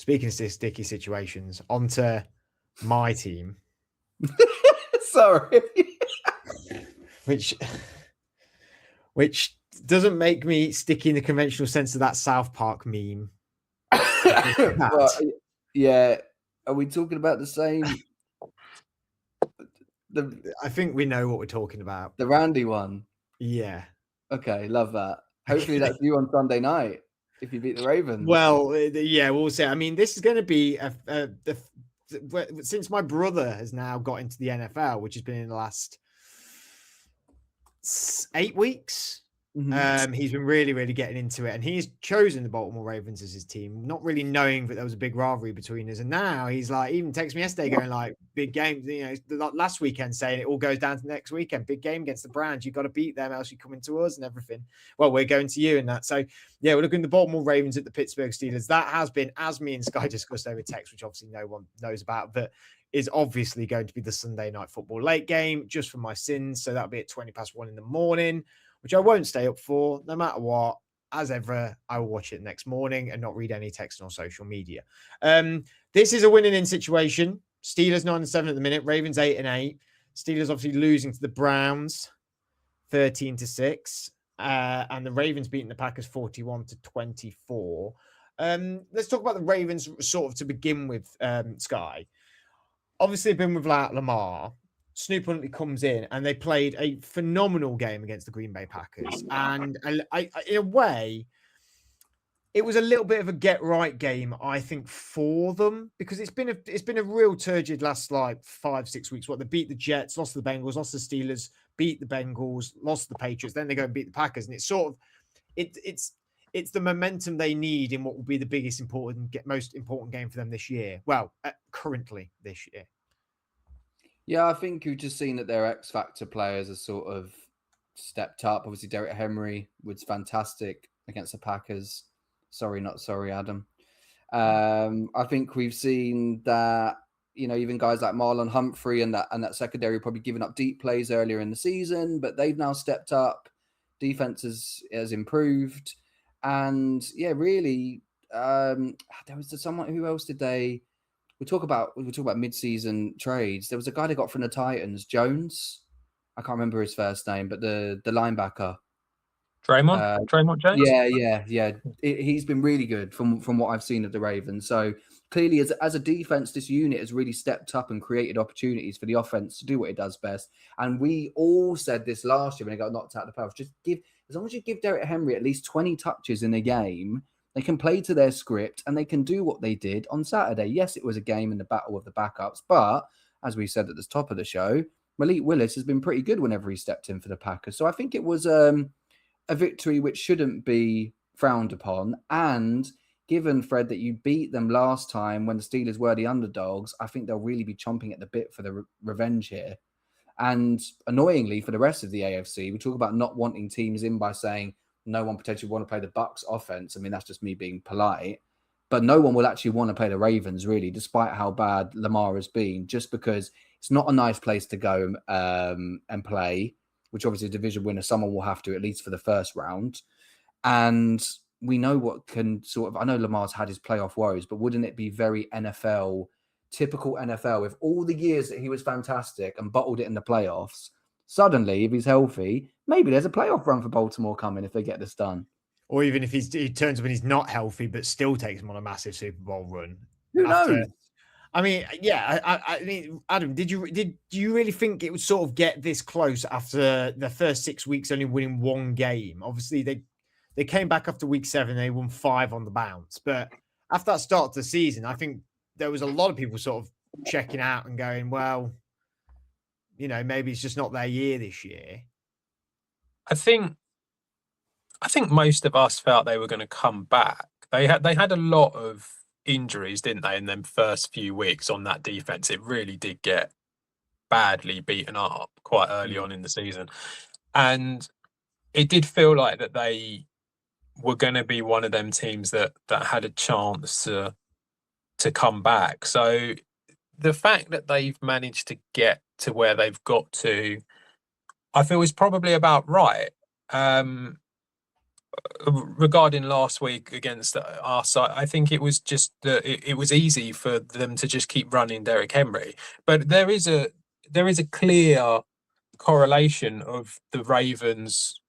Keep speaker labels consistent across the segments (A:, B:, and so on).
A: Speaking of sticky situations, onto my team.
B: Sorry.
A: Which doesn't make me sticky in the conventional sense of that South Park meme.
B: Well, yeah. Are we talking about the same?
A: I think we know what we're talking about.
B: The Randy one.
A: Yeah.
B: Okay, love that. Hopefully that's you on Sunday night if you beat the Ravens.
A: Well, yeah, we'll see. I mean, this is going to be since my brother has now got into the NFL, which has been in the last 8 weeks. Mm-hmm. He's been really, really getting into it, and he's chosen the Baltimore Ravens as his team, not really knowing that there was a big rivalry between us. And now he's like, even texted me yesterday going like, big game, last weekend saying it all goes down to next weekend, big game against the Browns. You've got to beat them, else you're coming to us and everything. Well, we're going to you and that. So yeah, we're looking at the Baltimore Ravens at the Pittsburgh Steelers. That has been, as me and Sky discussed over text, which obviously no one knows about, but is obviously going to be the Sunday night football late game just for my sins. So that'll be at 1:20 in the morning, which I won't stay up for no matter what. As ever, I will watch it next morning and not read any text on social media. This is a winning-in situation. Steelers 9-7 at the minute. Ravens 8-8. Steelers obviously losing to the Browns 13-6. And the Ravens beating the Packers 41-24. Let's talk about the Ravens sort of to begin with, Sky. Obviously, they've been without Lamar. Snoop Huntley comes in and they played a phenomenal game against the Green Bay Packers. And I, in a way, it was a little bit of a get right game, I think, for them, because it's been a real turgid last like 5-6 weeks. What, they beat the Jets, lost to the Bengals, lost to the Steelers, beat the Bengals, lost to the Patriots, then they go and beat the Packers, and it's sort of it's the momentum they need in what will be the most important game for them this year. Well, currently this year.
B: Yeah, I think you've just seen that their X Factor players are sort of stepped up. Obviously, Derrick Henry was fantastic against the Packers. Sorry, not sorry, Adam. I think we've seen that, even guys like Marlon Humphrey and that secondary probably giving up deep plays earlier in the season, but they've now stepped up. Defense has improved. And yeah, really, there was someone, who else did they... We talk about mid-season trades. There was a guy they got from the Titans, Jones. I can't remember his first name, but the linebacker.
C: Draymond Jones?
B: Yeah. He's been really good from what I've seen of the Ravens. So clearly, as a defense, this unit has really stepped up and created opportunities for the offense to do what it does best. And we all said this last year when they got knocked out of the playoffs. As long as you give Derrick Henry at least 20 touches in a game, they can play to their script and they can do what they did on Saturday. Yes, it was a game in the battle of the backups, but as we said at the top of the show, Malik Willis has been pretty good whenever he stepped in for the Packers. So I think it was a victory which shouldn't be frowned upon. And given, Fred, that you beat them last time when the Steelers were the underdogs, I think they'll really be chomping at the bit for the revenge here. And annoyingly, for the rest of the AFC, we talk about not wanting teams in by saying no one potentially want to play the Bucs offense. I mean, that's just me being polite. But no one will actually want to play the Ravens, really, despite how bad Lamar has been, just because it's not a nice place to go and play, which obviously a division winner, someone will have to, at least for the first round. And we know what can I know Lamar's had his playoff woes, but wouldn't it be very typical NFL, with all the years that he was fantastic and bottled it in the playoffs? Suddenly, if he's healthy, maybe there's a playoff run for Baltimore coming if they get this done.
A: Or even if he turns up and he's not healthy, but still takes him on a massive Super Bowl run.
B: Who knows?
A: I mean, yeah. I mean, Adam, did you really think it would sort of get this close after the first 6 weeks only winning one game? Obviously, they came back after week 7. They won 5 on the bounce. But after that start of the season, I think there was a lot of people sort of checking out and going, well, maybe it's just not their year this year.
C: I think most of us felt they were going to come back. They had a lot of injuries, didn't they, in them first few weeks on that defense? It really did get badly beaten up quite early on in the season. And it did feel like that they were going to be one of them teams that had a chance to come back. So the fact that they've managed to get to where they've got to, I feel is probably about right. regarding last week against our side, I think it was just that it was easy for them to just keep running Derrick Henry. But there is a clear correlation of the Ravens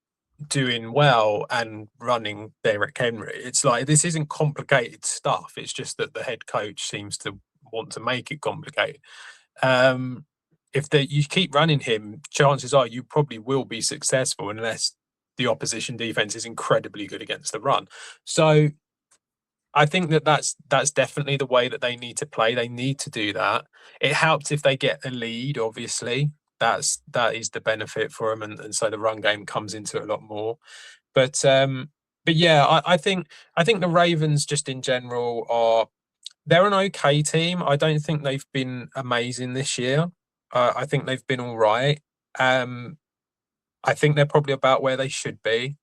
C: doing well and running Derrick Henry. It's like, this isn't complicated stuff. It's just that the head coach seems to want to make it complicated. If you keep running him, chances are you probably will be successful, unless the opposition defense is incredibly good against the run. So I think that's definitely the way that they need to play. They need to do that. It helps if they get a lead, obviously. That is the benefit for them, and so the run game comes into it a lot more. But yeah, I think the Ravens just in general they're an okay team. I don't think they've been amazing this year. I think they've been all right. I think they're probably about where they should be,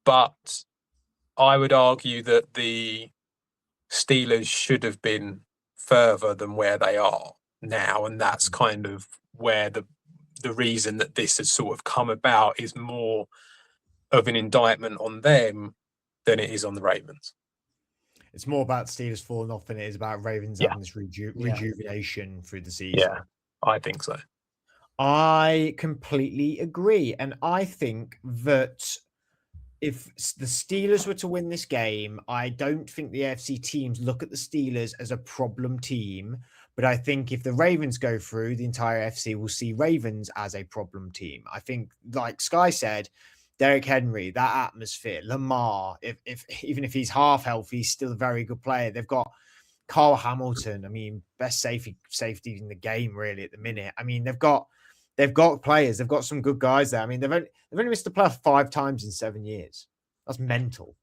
C: but I would argue that the Steelers should have been further than where they are now, and that's kind of where the reason that this has sort of come about is more of an indictment on them than it is on the Ravens.
A: It's more about Steelers falling off than it is about Ravens having this rejuvenation through the season.
C: Yeah, I think so.
A: I completely agree. And I think that if the Steelers were to win this game, I don't think the AFC teams look at the Steelers as a problem team. But I think if the Ravens go through, the entire AFC will see Ravens as a problem team. I think, like Sky said, Derrick Henry, that atmosphere, Lamar, even if he's half healthy, he's still a very good player. They've got Carl Hamilton. I mean, best safety in the game, really, at the minute. I mean, they've got players. They've got some good guys there. I mean, they've only missed the playoff 5 times in 7 years. That's mental.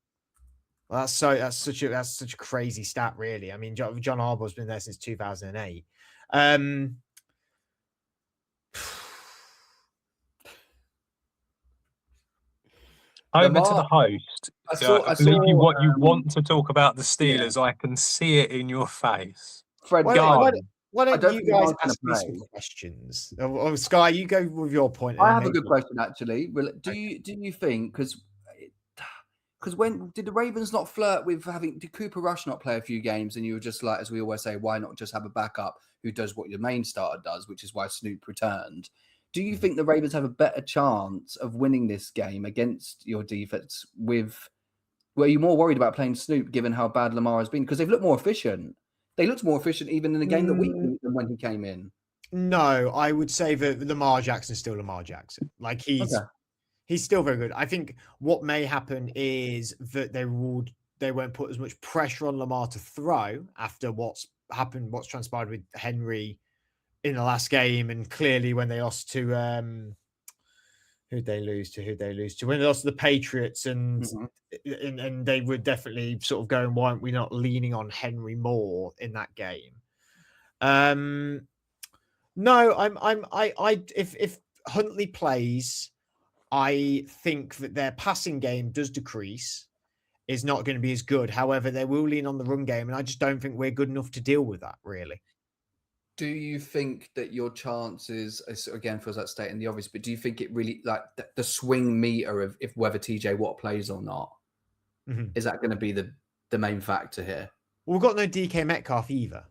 A: Well, that's such a crazy stat, really. I mean, John Harbaugh's been there since 2008.
C: Over to the host. I believe you want to talk about the Steelers. Yeah. I can see it in your face.
B: Fred,
A: why don't you guys ask me some questions? Sky, you go with your point.
B: I have a good question, actually. Do you think, because when did the Ravens not flirt with did Cooper Rush not play a few games, and you were just like, as we always say, why not just have a backup who does what your main starter does, which is why Snoop returned? Do you think the Ravens have a better chance of winning this game against your defense were you more worried about playing Snoop given how bad Lamar has been? Because they've looked more efficient. They looked more efficient even in the game that we beat them when he came in.
A: No, I would say that Lamar Jackson is still Lamar Jackson. Like he's still very good. I think what may happen is that they won't put as much pressure on Lamar to throw after what's transpired with Henry in the last game, and clearly when they lost to who'd they lose to? When they lost to the Patriots, and they were definitely sort of going, why aren't we not leaning on Henry more in that game? No, if Huntley plays, I think that their passing game does decrease, is not going to be as good. However, they will lean on the run game, and I just don't think we're good enough to deal with that, really.
B: Do you think that your chances, again, feels like stating the obvious, but do you think it really, like the swing meter of whether TJ Watt plays or not, is that going to be the main factor here?
A: Well, we've got no DK Metcalf either.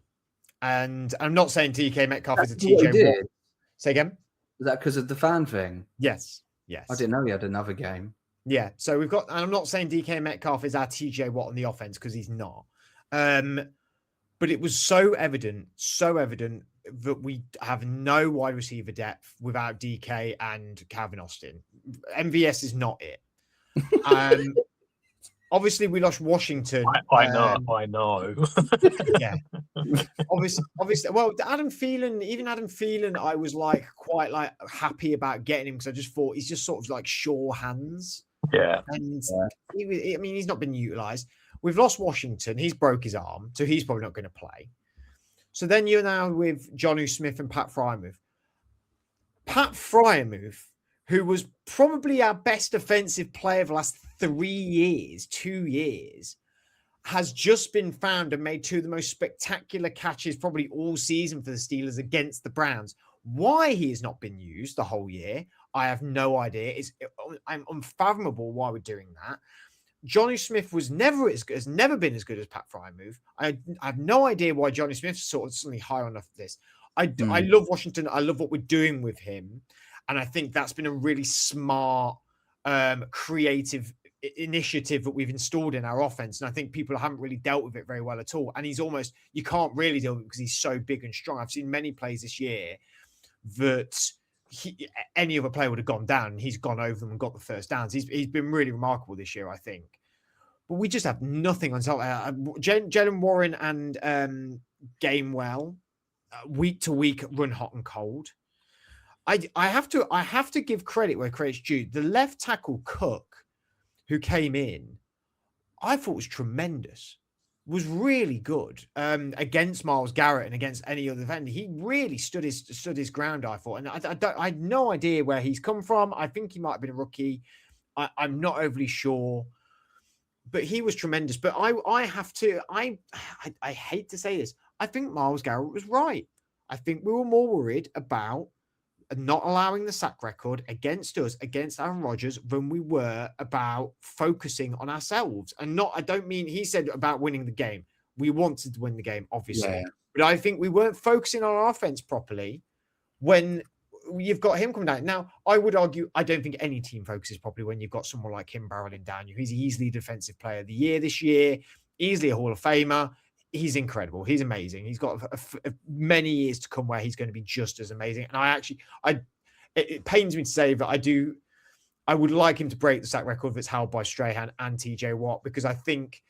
A: And I'm not saying DK Metcalf is a TJ Watt. Say again?
B: Is that because of the fan thing?
A: Yes.
B: I didn't know he had another game.
A: Yeah. So we've got, and I'm not saying DK Metcalf is our TJ Watt on the offense, because he's not. But it was so evident that we have no wide receiver depth without DK and Calvin Austin. MVS is not it. Obviously, we lost Washington.
C: I know.
A: Yeah. Obviously. Well, Adam Thielen, I was quite happy about getting him, because I just thought he's just sort of like sure hands.
C: Yeah.
A: And he's not been utilized. We've lost Washington. He's broke his arm, so he's probably not going to play. So then you're now with Jonnu Smith and Pat Freiermuth. Pat Freiermuth, who was probably our best offensive player of the last 2 years, has just been found and made 2 of the most spectacular catches probably all season for the Steelers against the Browns. Why he has not been used the whole year, I have no idea. I'm unfathomable why we're doing that. Johnny Smith has never been as good as Pat Frymouth. I have no idea why Johnny Smith's sort of suddenly high enough for this. I love Washington. I love what we're doing with him. And I think that's been a really smart, creative initiative that we've installed in our offense. And I think people haven't really dealt with it very well at all. And you can't really deal with it because he's so big and strong. I've seen many plays this year that any other player would have gone down, and he's gone over them and got the first downs. He's been really remarkable this year, I think. But we just have nothing on top. Jalen Warren and Gainwell, week to week, run hot and cold. I have to give credit where credit's due. The left tackle Cook, who came in, I thought was tremendous. Was really good against Myles Garrett and against any other defender. He really stood his ground, I thought. And I had no idea where he's come from. I think he might have been a rookie. I'm not overly sure. But he was tremendous. But I hate to say this. I think Myles Garrett was right. I think we were more worried about not allowing the sack record against us, against Aaron Rodgers, than we were about focusing on ourselves. And I don't mean he said about winning the game. We wanted to win the game, obviously. Yeah. But I think we weren't focusing on our offense properly when you've got him coming down. Now, I would argue, I don't think any team focuses properly when you've got someone like him barreling down you. He's easily Defensive Player of the Year this year, easily a Hall of Famer. He's incredible. He's amazing. He's got many years to come where he's going to be just as amazing. And it pains me to say that I would like him to break the sack record that's held by Strahan and TJ Watt, because I think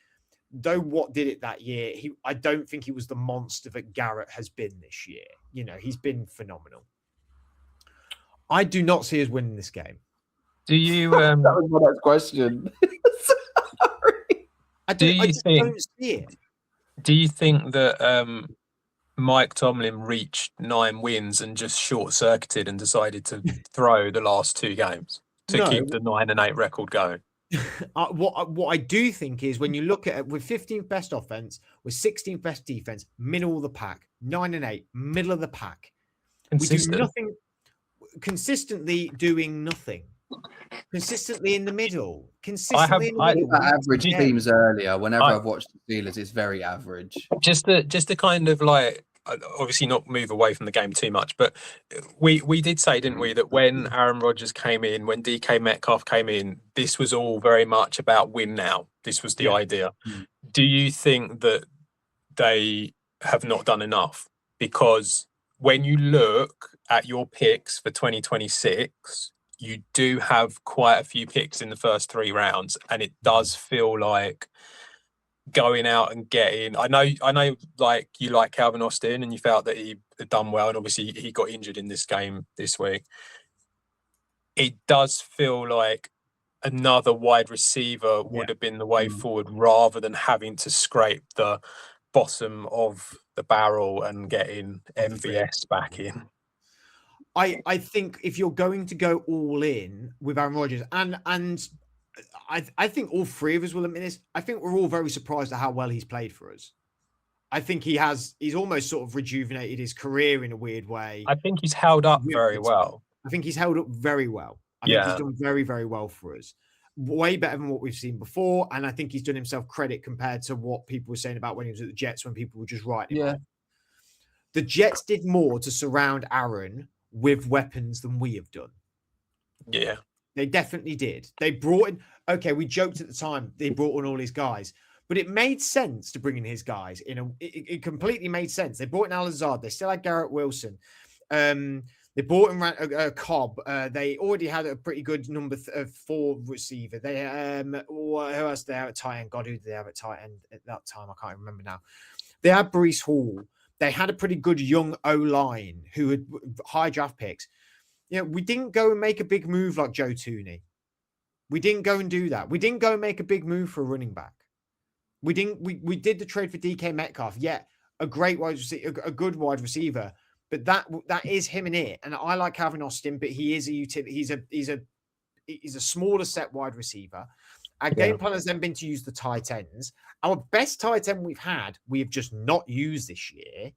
A: though Watt did it that year, I don't think he was the monster that Garrett has been this year. You know, he's been phenomenal. I do not see us winning this game.
C: Do you?
B: That was my next question. Sorry.
A: I just don't see it.
C: Do you think that Mike Tomlin reached 9 wins and just short-circuited and decided to throw the last 2 games to keep the 9-8 record going?
A: What I do think is when you look at it, with 15th best offense, with 16th best defense, middle of the pack, 9-8, middle of the pack. We do nothing, consistently doing nothing. Consistently in the middle. Consistently in the middle.
B: Average teams earlier. Whenever I've watched the Steelers, it's very average.
C: Just to kind of like, obviously not move away from the game too much, but we did say, didn't we, that when Aaron Rodgers came in, when DK Metcalf came in, this was all very much about win now. This was the idea. Do you think that they have not done enough? Because when you look at your picks for 2026, you do have quite a few picks in the first 3 rounds, and it does feel like going out and getting. I know, like you like Calvin Austin, and you felt that he had done well, and obviously he got injured in this game this week. It does feel like another wide receiver would have been the way forward, rather than having to scrape the bottom of the barrel and getting MVS back in.
A: I think if you're going to go all in with Aaron Rodgers, and I think all 3 of us will admit this, I think we're all very surprised at how well he's played for us. I think he's almost sort of rejuvenated his career in a weird way.
C: I think he's held up very well.
A: I think he's held up very well. I think he's done very, very well for us. Way better than what we've seen before. And I think he's done himself credit compared to what people were saying about when he was at the Jets, when people were just writing him off. The Jets did more to surround Aaron with weapons than we have done.
C: Yeah.
A: They definitely did. They brought in, okay, we joked at the time, they brought in all his guys, but it made sense to bring in his guys. It completely made sense. They brought in Al-Azhar. They still had Garrett Wilson. They brought in Cobb. They already had a pretty good number 4 receiver. They who else did they have at tight end? God, who did they have at tight end at that time? I can't remember now. They had Breece Hall. They had a pretty good young O-line who had high draft picks. You know, we didn't go and make a big move like Joe Tooney. We didn't go and do that. We didn't go and make a big move for a running back. We did the trade for DK Metcalf. Yeah, a great wide receiver, a good wide receiver. But that is him and it. And I like Calvin Austin, but he is he's a smaller set wide receiver. Our game plan has then been to use the tight ends. Our best tight end we've had, we have just not used this year,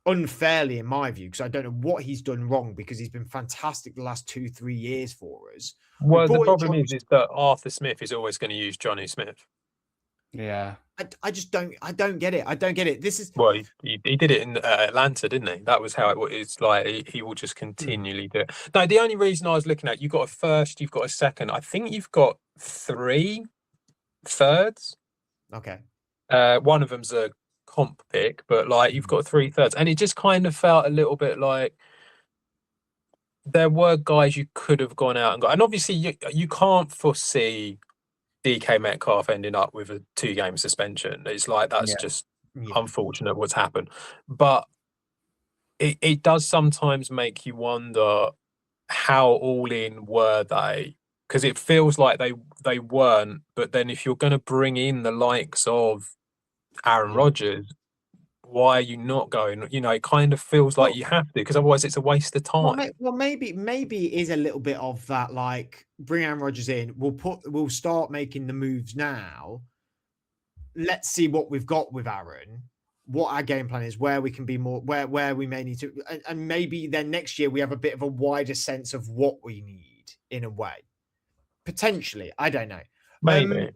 A: unfairly in my view, because I don't know what he's done wrong, because he's been fantastic the last 2-3 years for us.
C: Well, the problem is that Arthur Smith is always going to use Johnny Smith.
B: Yeah.
A: I just don't get it. I don't get it. This is
C: Well, he did it in Atlanta, didn't he? That was how it was. It's like he will just continually do it. No, the only reason I was looking at, you've got a first, you've got a second. I think you've got 3 thirds.
A: okay.
C: One of them's a comp pick, but like you've got 3 thirds, and it just kind of felt a little bit like there were guys you could have gone out and got, and obviously you can't foresee DK Metcalf ending up with a 2-game suspension. It's like that's just unfortunate what's happened, but it does sometimes make you wonder how all in were they, because it feels like they weren't. But then if you're going to bring in the likes of Aaron Rodgers, why are you not going? You know, it kind of feels like you have to, because otherwise it's a waste of time.
A: Well, maybe it is a little bit of that, like bring Aaron Rodgers in. We'll start making the moves now. Let's see what we've got with Aaron, what our game plan is, where we can be more, where we may need to, and maybe then next year we have a bit of a wider sense of what we need in a way. Potentially, I don't know.
C: Maybe.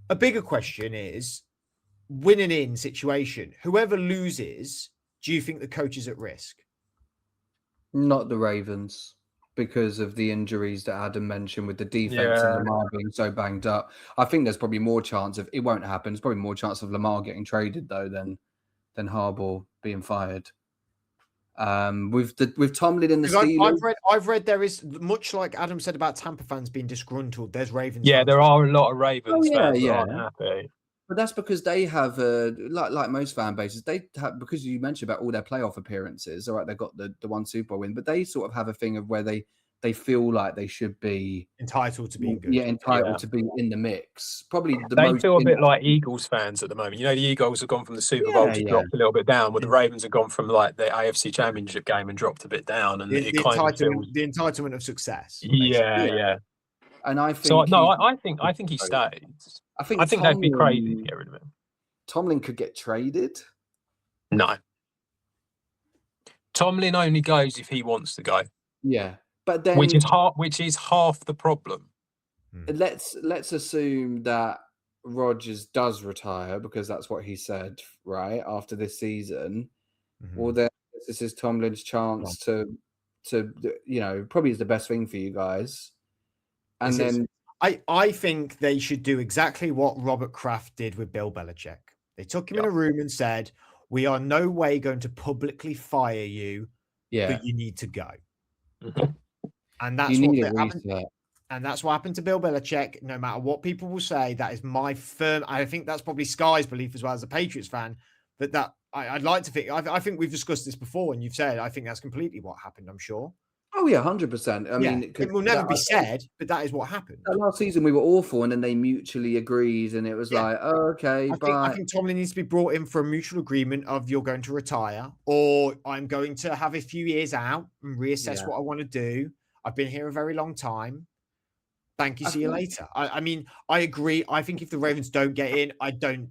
A: A bigger question is, winning in situation, whoever loses, do you think the coach is at risk?
B: Not the Ravens, because of the injuries that Adam mentioned with the defense and Lamar being so banged up. I think there's probably more chance of, it won't happen. There's probably more chance of Lamar getting traded though than Harbaugh being fired. With Tomlin in the Steelers,
A: I've read there is, much like Adam said about Tampa fans being disgruntled, there's Ravens.
C: Yeah, there are a lot of Ravens fans that aren't happy.
B: But that's because they have, like most fan bases, they have, because you mentioned about all their playoff appearances. All right, they've got the one Super Bowl win, but they sort of have a thing of where they feel like they should be
A: entitled to being good.
B: Yeah, entitled to be in the mix. Probably
C: they feel a bit like Eagles fans at the moment. You know, the Eagles have gone from the Super Bowl to dropped a little bit down, where the Ravens have gone from like the AFC Championship game and dropped a bit down, and
A: the entitlement of success.
C: Yeah.
B: And I think
C: I think he stays. I think they'd be crazy to get rid of him.
B: Tomlin could get traded.
C: No. Tomlin only goes if he wants to go.
B: Yeah. But then,
C: which is half the problem.
B: Let's assume that Rodgers does retire, because that's what he said, right, after this season. Well, then this is Tomlin's chance to probably is the best thing for you guys. And then
A: I think they should do exactly what Robert Kraft did with Bill Belichick. They took him in a room and said, "We are no way going to publicly fire you, but you need to go." And that's what happened to Bill Belichick. No matter what people will say, that is my firm. I think that's probably Sky's belief as well as a Patriots fan. But that I'd like to think. I think we've discussed this before, and you've said I think that's completely what happened. I'm sure.
B: Oh yeah, 100%. I mean,
A: it will never be said, but that is what happened.
B: Last season we were awful, and then they mutually agreed, and it was like, oh, okay.
A: I think Tomlin needs to be brought in for a mutual agreement of you're going to retire, or I'm going to have a few years out and reassess what I want to do. I've been here a very long time. Thank you. See you later. I mean, I agree. I think if the Ravens don't get in, I don't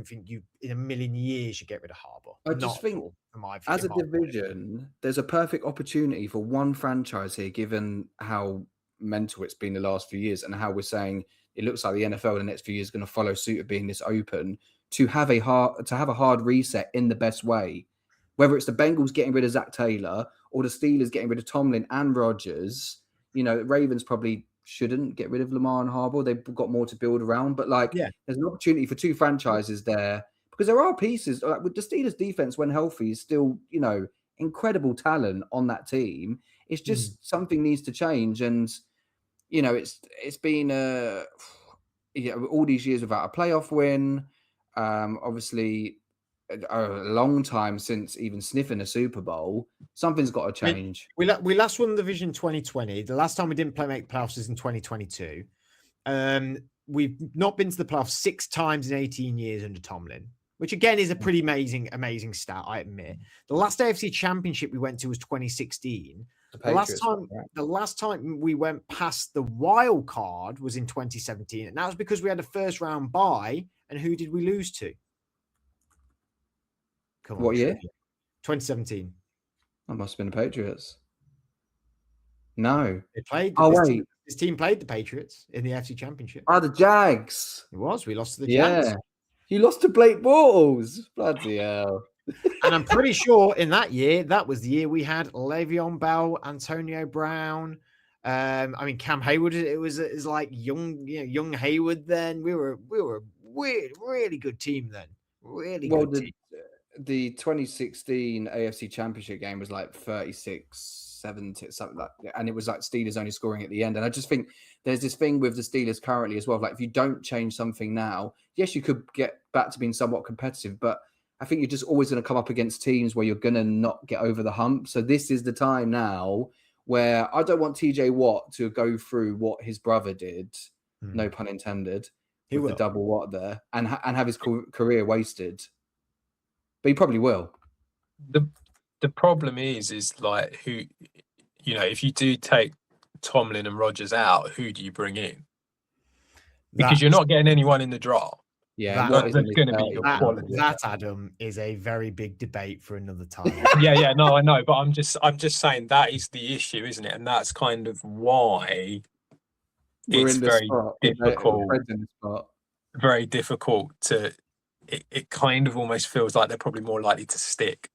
A: think you in a million years should get rid of Harbaugh.
B: I just think, as a division, there's a perfect opportunity for one franchise here, given how mental it's been the last few years and how we're saying it looks like the NFL in the next few years is going to follow suit of being this open, to have a hard reset in the best way. Whether it's the Bengals getting rid of Zach Taylor or the Steelers getting rid of Tomlin and Rodgers, Ravens probably shouldn't get rid of Lamar and Harbaugh. They've got more to build around, but there's an opportunity for two franchises there, because there are pieces like with the Steelers defense when healthy is still, incredible talent on that team. It's just something needs to change. And, it's been all these years without a playoff win. Obviously a long time since even sniffing a Super Bowl. Something's got to change.
A: We last won the division 2020. The last time we didn't make playoffs was in 2022. We've not been to the playoffs 6 times in 18 years under Tomlin, which again is a pretty amazing stat, I admit. The last AFC Championship we went to was 2016. The last time we went past the wild card was in 2017, and that was because we had a first round bye. And who did we lose to?
B: What year?
A: 2017.
B: That must have been the Patriots. No.
A: They played.
B: Oh, wait.
A: This team played the Patriots in the AFC Championship.
B: Oh, the Jags.
A: It was. We lost to the Jags.
B: Yeah. You lost to Blake Bortles. Bloody hell.
A: And I'm pretty sure in that year, that was the year we had Le'Veon Bell, Antonio Brown. I mean, Cam Hayward. It was like young Hayward. Then we were a really good team then. Really good team.
B: The 2016 AFC Championship game was like 36-70, something like that. And it was like Steelers only scoring at the end. And I just think there's this thing with the Steelers currently as well. Like if you don't change something now, yes, you could get back to being somewhat competitive, but I think you're just always going to come up against teams where you're going to not get over the hump. So this is the time now where I don't want TJ Watt to go through what his brother did, no pun intended, with the double Watt there, and have his career wasted. But he probably will.
C: The problem is like who, if you do take Tomlin and Rodgers out, who do you bring in? Because you're not getting anyone in the draft.
B: Yeah,
C: that's going to be your quality.
A: That, Adam, is a very big debate for another time.
C: yeah, no, I know, but I'm just saying that is the issue, isn't it? And that's kind of why it's very difficult. Very difficult to. It kind of almost feels like they're probably more likely to stick